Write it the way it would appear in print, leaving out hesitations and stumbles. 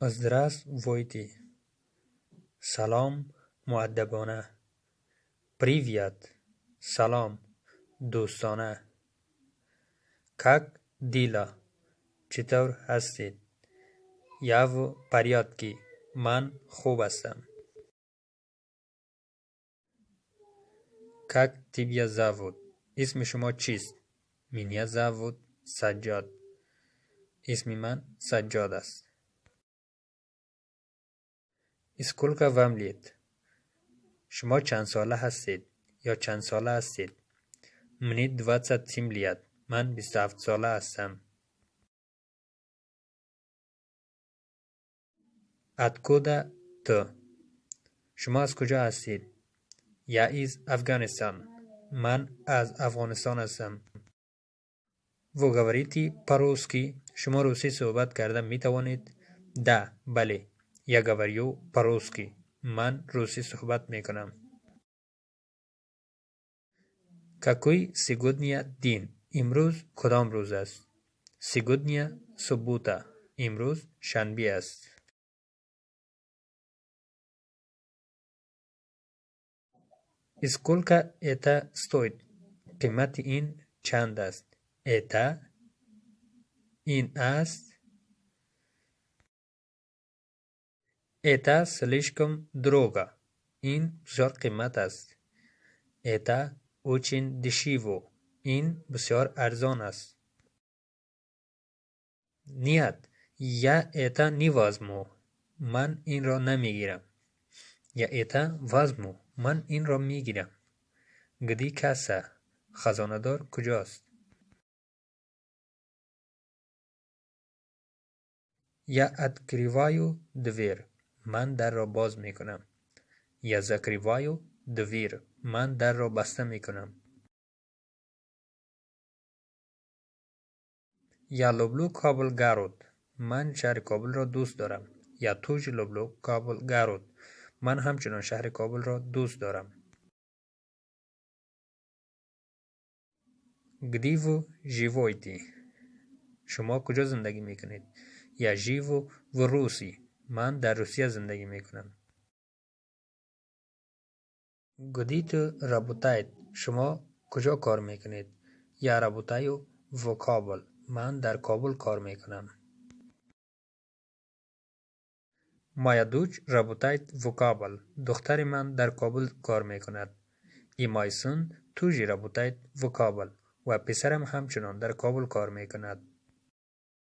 Здравствуйте. سلام مؤدبانه. Привет. سلام دوستانه. Как дела? چطور هستید؟ Я в порядке. من خوب هستم. Как тебя зовут? اسم شما چیست؟ Меня зовут سجاد. اسم من سجاد است. Сколько вам лет? شما چند ساله هستید یا چند ساله هستید؟ Мне 27 лет. من 27 ساله هستم. Откуда ты? شما از کجا هستید؟ Я из Афганистана. من از افغانستان هستم. Вы говорите по-русски? شما روسی صحبت کرده می توانید؟ Да, بله. Я говорю по-русски. من روسی صحبت می کنم. Какой сегодня день? امروز کدام روز است؟ Сегодня суббота. امروز شنبه است. Сколько это стоит? قیمت این چند است؟ Это این است. Это слишком дорого. این بسیار قیمت است. Это очень дешево. این بسیار ارزان است. Нет, я это не возьму. من این را نمیگیرم. Я это возьму. من این را میگیرم. Где касса? خزانه‌دار کجاست؟ Я открываю дверь. من در را باز میکنم. Я закрываю дверь. من در را بسته میکنم. Я люблю город. من شهر کابل را دوست دارم. Я тоже люблю город. من همچنان شهر کابل را دوست دارم. Где вы живете? شما کجا زندگی میکنید؟ Я живу в Руси. من در روسیه زندگی میکنم. Где ты работаешь? شما کجا کار میکنید؟ Я работаю в Кабул. من در کابل کار میکنم. Моя дочь работает в Кабул. دختر من در کابل کار میکند. И мой сын тоже работает в Кабул. و پسرم همچنان در کابل کار میکند.